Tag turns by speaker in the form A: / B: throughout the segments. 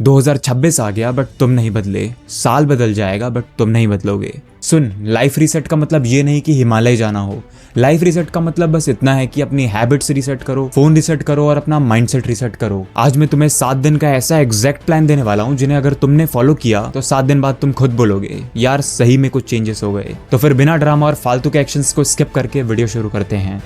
A: 2026 आ गया बट तुम नहीं बदले। साल बदल जाएगा बट तुम नहीं बदलोगे। सुन, लाइफ रीसेट का मतलब ये नहीं कि हिमालय जाना हो। लाइफ रीसेट का मतलब बस इतना है कि अपनी हैबिट्स रीसेट करो, फोन रीसेट करो और अपना माइंडसेट रीसेट करो। आज मैं तुम्हें 7 दिन का ऐसा एग्जैक्ट प्लान देने वाला हूँ जिन्हें अगर तुमने फॉलो किया तो 7 दिन बाद तुम खुद बोलोगे यार सही में कुछ चेंजेस हो गए। तो फिर बिना ड्रामा और फालतू के एक्शंस को स्किप करके वीडियो शुरू करते हैं।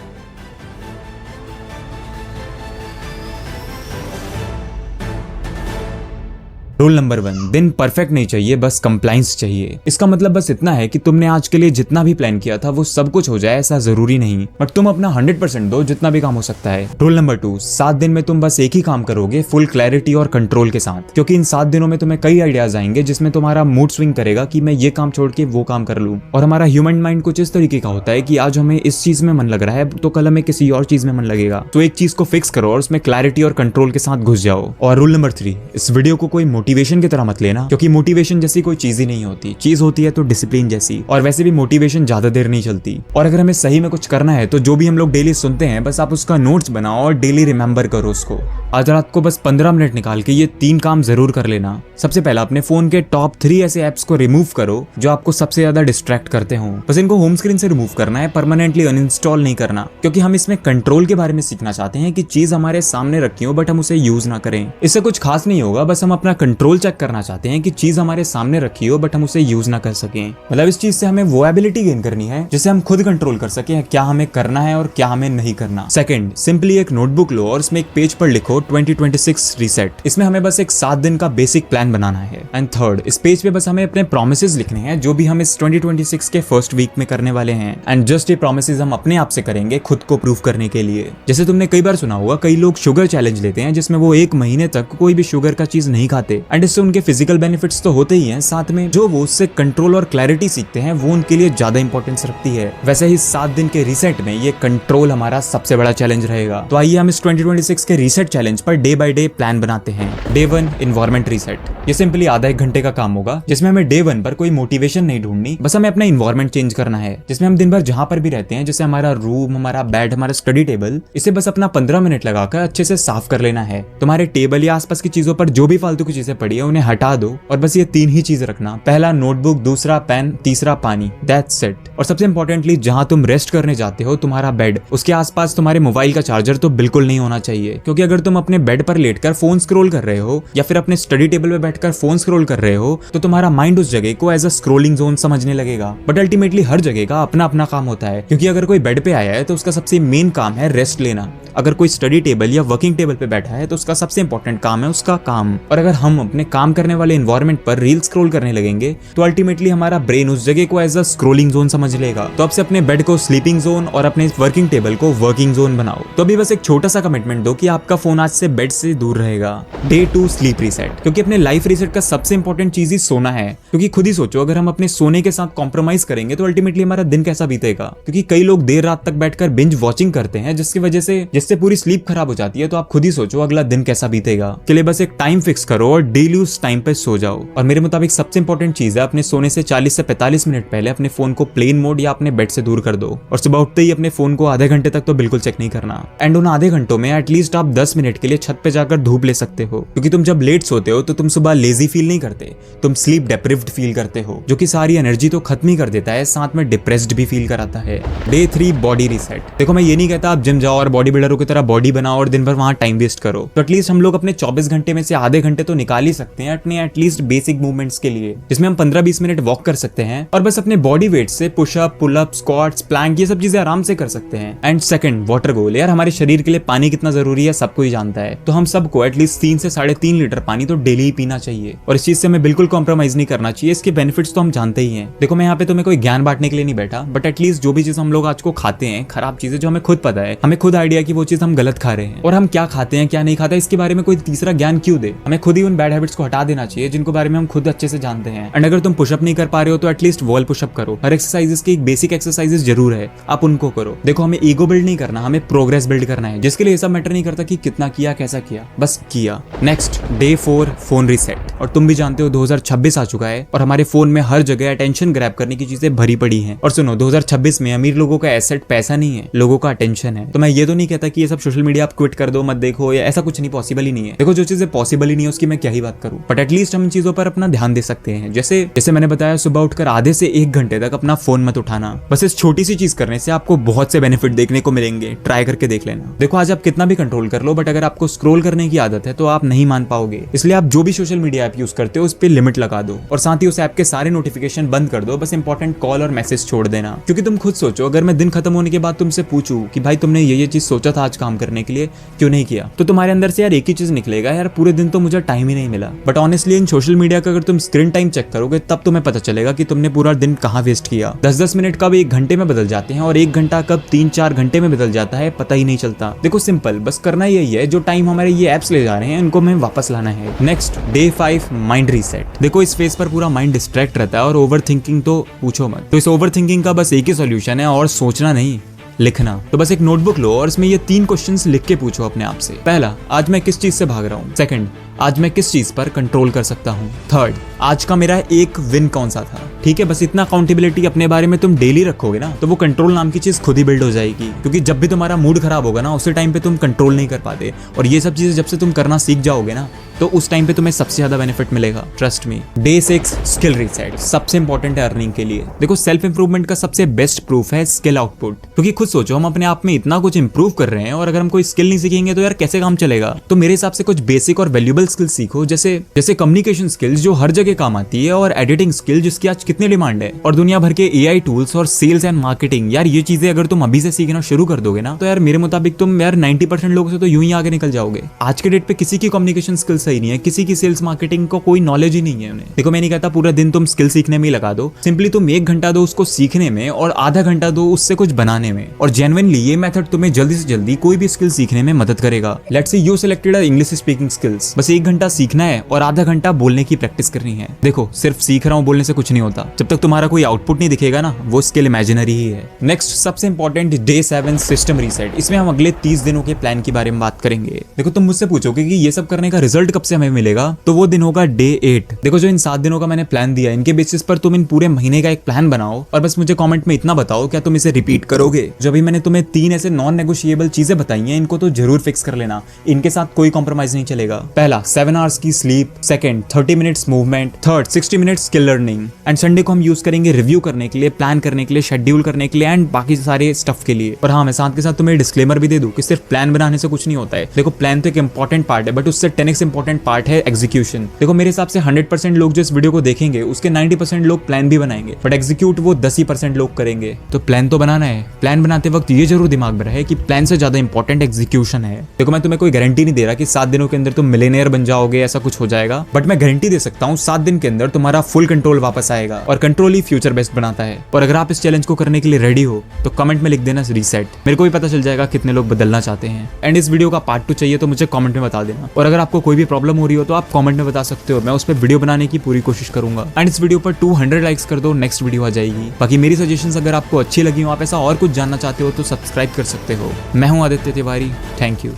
A: रूल नंबर 1, दिन परफेक्ट नहीं चाहिए, बस कंप्लाइंस चाहिए। इसका मतलब बस इतना है कि तुमने आज के लिए जितना भी प्लान किया था वो सब कुछ हो जाए ऐसा जरूरी नहीं, बट तुम अपना 100% दो जितना भी काम हो सकता है। रूल नंबर 2, 7 दिन में तुम बस एक ही काम करोगे फुल क्लैरिटी और कंट्रोल के साथ, क्योंकि इन 7 दिनों में तुम्हें कई आइडियाज आएंगे जिसमें तुम्हारा मूड स्विंग करेगा कि मैं ये काम छोड़ के वो काम कर लूं। और हमारा ह्यूमन माइंड कुछ इस तरीके का होता है कि आज हमें इस चीज में मन लग रहा है तो कल हमें किसी और चीज में मन लगेगा। तो एक चीज को फिक्स करो और उसमें क्लैरिटी और कंट्रोल के साथ घुस जाओ। और रूल नंबर 3, इस वीडियो को कोई मोटिवेशन की तरह मत लेना, क्योंकि मोटिवेशन जैसी कोई चीज ही नहीं होती। चीज होती है तो डिसिप्लिन जैसी, और वैसे भी मोटिवेशन ज्यादा देर नहीं चलती। और अगर हमें सही में कुछ करना है तो जो भी हम लोग डेली सुनते हैं बस आप उसका नोट्स बनाओ और डेली रिमेंबर करो उसको। आज रात को बस 15 मिनट निकाल के ये 3 काम जरूर कर लेना। सबसे पहला, अपने फोन के टॉप 3 ऐसे ऐप्स को रिमूव करो जो आपको सबसे ज्यादा डिस्ट्रैक्ट करते हो। बस इनको होम स्क्रीन से रिमूव करना है, परमानेंटली अनइंस्टॉल नहीं करना, क्योंकि हम इसमें कंट्रोल के बारे में सीखना चाहते हैं कि चीज हमारे सामने रखी हो बट हम उसे यूज ना करें। इससे कुछ खास नहीं होगा, बस हम अपना कंट्रोल चेक करना चाहते हैं कि चीज हमारे सामने रखी हो बट हम उसे यूज ना कर सकें। मतलब इस चीज से हमें वो एबिलिटी गेन करनी है जिसे हम खुद कंट्रोल कर सकें क्या हमें करना है और क्या हमें नहीं करना। सेकंड, सिंपली एक नोटबुक लो और इसमें एक पेज पर लिखो 2026 रीसेट। इसमें हमें बस एक 7 दिन का बेसिक प्लान बनाना है। एंड थर्ड, इस पेज पे बस हमें अपने प्रोमिसेस लिखने हैं जो भी हम इस 2026 के फर्स्ट वीक में करने वाले हैं। एंड जस्ट ये प्रोमिसेस हम अपने आप से करेंगे खुद को प्रूव करने के लिए। जैसे तुमने कई बार सुना होगा, कई लोग शुगर चैलेंज लेते हैं जिसमें वो 1 महीने तक कोई भी शुगर का चीज नहीं खाते। एंड इससे उनके फिजिकल बेनिफिट्स तो होते ही हैं, साथ में जो वो उससे कंट्रोल और क्लैरिटी सीखते हैं वो उनके लिए ज्यादा इंपॉर्टेंस रखती है। वैसे ही 7 दिन के रीसेट में ये कंट्रोल हमारा सबसे बड़ा चैलेंज रहेगा। तो आइए हम इस 2026 के reset challenge per day by day plan बनाते हैं। Day 1, environment reset. ये सिंपली आधा 1 घंटे का काम होगा जिसमें हमें डे 1 पर कोई मोटिवेशन नहीं ढूंढनी, बस हमें अपना एनवायरनमेंट चेंज करना है। जिसमें हम दिन भर जहां पर भी रहते हैं, जैसे हमारा रूम, हमारा बेड, हमारा स्टडी टेबल, इसे बस अपना 15 मिनट लगाकर अच्छे से साफ कर लेना है। तुम्हारे टेबल या आसपास की चीजों पर जो भी फालतू की चीजें पड़ी है उन्हें हटा दो और बस ये 3 ही चीज रखना। पहला नोटबुक, दूसरा पेन, तीसरा पानी। That's it. और सबसे इंपॉर्टेंटली, जहां तुम रेस्ट करने जाते हो तुम्हारा बेड, उसके आसपास तुम्हारे मोबाइल का चार्जर तो बिल्कुल नहीं होना चाहिए, क्योंकि अगर तुम अपने बेड पर लेटकर फोन स्क्रॉल कर रहे हो या फिर अपने स्टडी टेबल पे बैठकर फोन स्क्रॉल कर रहे हो तो तुम्हारा माइंड उस जगह को एज अ स्क्रॉलिंग जोन समझने लगेगा। बट अल्टीमेटली हर जगह का अपना अपना काम होता है, क्योंकि अगर कोई बेड पे आया है तो उसका सबसे मेन काम है रेस्ट लेना। अगर कोई स्टडी टेबल या वर्किंग टेबल पे बैठा है तो उसका सबसे इंपॉर्टेंट काम है उसका काम। और अगर हम अपने काम करने वाले एनवायरनमेंट पर रील स्क्रॉल करने लगेंगे तो अल्टीमेटली हमारा ब्रेन उस जगह को एज अ स्क्रॉलिंग जोन समझ लेगा। तो अब से अपने बेड को स्लीपिंग जोन और अपने वर्किंग टेबल को वर्किंग जोन बनाओ। तो अभी बस एक छोटा सा कमिटमेंट दो कि आपका फोन आज से बेड से दूर रहेगा। Day 2, sleep reset. क्योंकि अपने लाइफ रीसेट का सबसे इंपॉर्टेंट चीज ही सोना है। क्योंकि खुद ही सोचो, अगर हम अपने सोने के साथ कॉम्प्रोमाइज करेंगे तो अल्टीमेटली हमारा दिन कैसा बीतेगा। क्योंकि कई लोग देर रात तक बैठकर बिंज वॉचिंग करते हैं जिसकी वजह से जिससे पूरी स्लीप खराब हो जाती है। तो आप खुद ही सोचो अगला दिन कैसा बीतेगा। के लिए बस एक टाइम फिक्स करो और डेली उस टाइम पे सो जाओ। और मेरे मुताबिक सबसे इंपॉर्टेंट चीज है, अपने सोने से 40 से 45 मिनट पहले अपने फोन को प्लेन मोड या अपने बेड से दूर कर दो। और सुबह उठते ही अपने फोन को आधे घंटे तक तो बिल्कुल चेक नहीं करना। एंड उन आधे घंटों में एटलीस्ट आप 10 मिनट के लिए छत पे जाकर धूप ले सकते हो, क्योंकि तुम जब लेट सोते हो तो तुम सुबह लेजी फील नहीं करते, तुम स्लीप डेप्रिव्ड फील करते हो, जो कि सारी एनर्जी तो खत्म ही कर देता है, साथ में डिप्रेस्ड भी फील कराता है। Day 3, body reset. देखो, मैं ये नहीं कहता आप जिम जाओ और बॉडी बिल्डरों की तरह बॉडी बनाओ और दिन भर वहां टाइम वेस्ट करो। तो एटलीस्ट हम लोग अपने 24 घंटे में से आधे घंटे तो निकाल ही सकते हैं अपने एटलीस्ट बेसिक मूवमेंट्स के लिए, जिसमें हम 15-20 मिनट वॉक कर सकते हैं और बस अपने बॉडी वेट से पुशअप, पुलअप, स्क्वाट्स, प्लैंक, ये सब चीजें आराम से कर सकते हैं। एंड सेकंड, वाटर गोल। यार, हमारे शरीर के लिए पानी कितना जरूरी है सबको ही जानता है, तो हम सबको एटलीस्ट 3 से 3.5 लीटर पानी तो डेली ही पीना चाहिए। और इस चीज से हमें बिल्कुल कॉम्प्रोमाइज नहीं करना चाहिए। इसके बेनिफिट्स तो हम जानते ही हैं। देखो, मैं यहाँ पे तुम्हें कोई ज्ञान बांटने के लिए नहीं बैठा, बट एटलीस्ट जो भी चीज हम लोग आज को खाते हैं, खराब चीजें जो हमें खुद पता है, हमें खुद आइडिया कि वो चीज हम गलत खा रहे हैं, और हम क्या खाते हैं क्या नहीं खाते इसके बारे में कोई तीसरा ज्ञान क्यों दे। हमें खुद ही उन बैड हैबिट्स को हटा देना चाहिए जिनको बारे में हम खुद अच्छे से जानते हैं। एंड अगर तुम पुशअप नहीं कर पा रहे हो तो एटलीस्ट वॉल पुशअप करो। हर एक्सरसाइजेस की एक बेसिक एक्सरसाइजेस जरूर है, आप उनको करो। देखो, हमें ईगो बिल्ड नहीं करना, हमें प्रोग्रेस बिल्ड करना है, जिसके लिए ये सब मैटर नहीं करता कि कितना किया कैसा किया, बस किया। Next, day 4, phone reset. और तुम भी जानते हो 2026 आ चुका है और हमारे फोन में हर जगह अटेंशन ग्रैब करने की चीजें भरी पड़ी हैं। और सुनो, 2026 में अमीर लोगों का एसेट पैसा नहीं है, लोगों का अटेंशन है। तो मैं ये तो नहीं कहता कि ये सब सोशल मीडिया आप क्विट कर दो, मत देखो, या ऐसा कुछ नहीं, पॉसिबल ही नहीं है। देखो जो चीजें पॉसिबल ही नहीं है उसकी मैं क्या ही बात करूं, बट एटलीस्ट हम इन चीजों पर अपना ध्यान दे सकते हैं। जैसे जैसे मैंने बताया, सुबह उठकर आधे से 1 घंटे तक अपना फोन मत उठाना। बस इस छोटी सी चीज करने से आपको बहुत से बेनिफिट देखने को मिलेंगे, ट्राई करके देख लेना। देखो आज आप कितना भी कंट्रोल कर लो, बट अगर आपको स्क्रॉल करने की आदत है तो आप नहीं मान पाओगे। इसलिए आप जो भी सोशल मीडिया ऐप यूज करते हो उस पर लिमिट लगा दो, और साथ ही उस ऐप के सारे नोटिफिकेशन बंद कर दो। बस इंपॉर्टेंट कॉल और मैसेज छोड़ देना। क्योंकि तुम खुद सोचो, अगर मैं दिन खत्म होने के बाद तुमसे पूछूं कि भाई तुमने ये चीज सोचा था आज काम करने के लिए, क्यों नहीं किया, तो तुम्हारे अंदर से यार एक ही चीज निकलेगा, यार पूरे दिन तो मुझे टाइम ही नहीं मिला। But honestly in social media का अगर तुम स्क्रीन टाइम चेक करोगे तब तुम्हें पता चलेगा कि तुमने पूरा दिन कहाँ वेस्ट किया। 10-10 मिनट कब 1 घंटे में बदल जाते हैं, और 1 घंटा कब 3-4 घंटे में बदल जाता है, पता ही नहीं चलता। देखो सिंपल, बस करना यही है, जो टाइम हमारे ये एप्स ले जा रहे हैं इनको हमें वापस लाना है। Next, day 5 mind reset. देखो इस फेज पर पूरा माइंड डिस्ट्रैक्ट रहता है और ओवर थिंकिंग तो पूछो मत। तो इस ओवर थिंकिंग का बस एक ही सोल्यूशन है, और सोचना नहीं, लिखना। तो बस एक नोटबुक लो और इसमें ये 3 क्वेश्चंस लिख के पूछो अपने आप से। पहला, आज मैं किस चीज से भाग रहा हूँ। सेकंड, आज मैं किस चीज पर कंट्रोल कर सकता हूँ। थर्ड, आज का मेरा एक विन कौन सा था। ठीक है, बस इतना अकाउंटेबिलिटी अपने बारे में तुम डेली रखोगे ना, तो वो कंट्रोल नाम की चीज खुद ही बिल्ड हो जाएगी। क्योंकि जब भी तुम्हारा मूड खराब होगा ना, उसी टाइम पे तुम कंट्रोल नहीं कर पाते, और ये सब चीजें जब से तुम करना सीख जाओगे ना, तो उस टाइम पे तुम्हें सबसे ज्यादा बेनिफिट मिलेगा, trust me. Day 6 skill reset, सबसे इंपॉर्टेंट है अर्निंग के लिए। देखो सेल्फ इंप्रूवमेंट का सबसे बेस्ट प्रूफ है स्किल आउटपुट। क्योंकि खुद सोचो, हम अपने आप में इतना कुछ इंप्रूव कर रहे हैं, और अगर हम कोई स्किल नहीं सीखेंगे तो यार कैसे काम चलेगा। तो मेरे हिसाब से कुछ बेसिक और वैल्यूएबल स्किल सीखो, जैसे कम्युनिकेशन स्किल्स जो हर जगह काम आती है, और एडिटिंग स्किल जिसकी आज कितनी डिमांड है, और दुनिया भर के AI टूल्स और सेल्स एंड मार्केटिंग। यार ये चीजें अगर तुम अभी से सीखना शुरू कर दोगे ना, तो यार मेरे मुताबिक तुम यार 90% लोगों से तो यूं ही आगे निकल जाओगे। आज के डेट पे किसी की कम्युनिकेशन स्किल सही नहीं है, किसी की सेल्स मार्केटिंग को कोई नॉलेज ही नहीं है उन्हें। देखो मैं नहीं कहता पूरा दिन तुम स्किल सीखने में ही लगा दो, सिंपली तुम 1 घंटा दो उसको सीखने में, और आधा घंटा दो उससे कुछ बनाने में। और जेन्युइनली ये मेथड तुम्हें जल्दी से जल्दी कोई भी स्किल सीखने में मदद करेगा। Let's say you selected English speaking skills, बस 1 घंटा सीखना है और आधा घंटा बोलने की प्रैक्टिस करनी है। देखो सिर्फ सीख रहा हूँ बोलने से कुछ नहीं होता, जब तक तुम्हारा कोई आउटपुट नहीं दिखेगा ना, वो स्किल इमेजिनरी ही है। नेक्स्ट सबसे इंपॉर्टेंट, डे 7 सिस्टम रीसेट। इसमें हम अगले 30 दिनों के प्लान के बारे में बात करेंगे। देखो तुम मुझसे पूछोगे कि ये सब करने का रिजल्ट कब से हमें मिलेगा, तो वो दिन होगा डे 8। देखो जो इन 7 दिनों का मैंने प्लान दिया, इनके बेसिस पर तुम इन पूरे महीने का एक प्लान बनाओ, और बस मुझे कमेंट में इतना बताओ क्या तुम इसे रिपीट करोगे। जो अभी मैंने तुम्हें 3 ऐसे नॉन नेगोशिएबल चीजें बताई हैं, इनको तो जरूर फिक्स कर लेना, इनके साथ कोई कॉम्प्रोमाइज नहीं चलेगा। पहला 7 आवर्स की sleep, second 30 minutes movement, third 60 minutes skill learning, and Sunday को हम यूज करेंगे रिव्यू करने के लिए, प्लान करने के लिए, शेड्यूल करने के लिए, एंड बाकी सारे स्टफ के लिए। और हाँ, मैं साथ के साथ तुम्हें डिस्क्लेमर भी दे दूं कि सिर्फ प्लान बनाने से कुछ नहीं होता है। देखो प्लान तो एक इंपॉर्टेंट पार्ट है, बट उससे 10x इंपॉर्टेंट पार्ट है एग्जीक्यूशन। देखो मेरे हिसाब से 100% लोग जो इस वीडियो को देखेंगे उसके 90% लोग प्लान भी बनाएंगे, बट एग्जीक्यूट वो 10% लोग करेंगे। तो प्लान तो बनाना है, प्लान बनाते वक्त ये जरूर दिमाग में रहे कि प्लान से ज्यादा इंपॉर्टेंट एग्जीक्यूशन है। देखो मैं तुम्हें कोई गारंटी नहीं दे रहा कि 7 दिनों के अंदर तुम मिलियनेयर बन जाओगे, ऐसा कुछ हो जाएगा, बट मैं गारंटी दे सकता हूँ 7 दिन के अंदर तुम्हारा फुल कंट्रोल वापस आएगा, और कंट्रोल ही फ्यूचर बेस्ट बनाता है। और अगर आप इस चैलेंज को करने के लिए रेडी हो तो कमेंट में लिख देना रीसेट, मेरे को भी पता चल जाएगा कितने लोग बदलना चाहते हैं। एंड इस वीडियो का पार्ट 2 चाहिए तो मुझे कमेंट में बता देना, और अगर आपको कोई भी प्रॉब्लम हो रही हो तो आप कमेंट में बता सकते हो, मैं उस पर वीडियो बनाने की पूरी कोशिश करूंगा। एंड इस वीडियो पर 200 लाइक्स कर दो, नेक्स्ट वीडियो आ जाएगी। बाकी मेरी सजेशंस अगर आपको अच्छी लगी हो, आप ऐसा और कुछ जानना चाहते हो तो सब्सक्राइब कर सकते हो। मैं हूं आदित्य तिवारी, थैंक यू।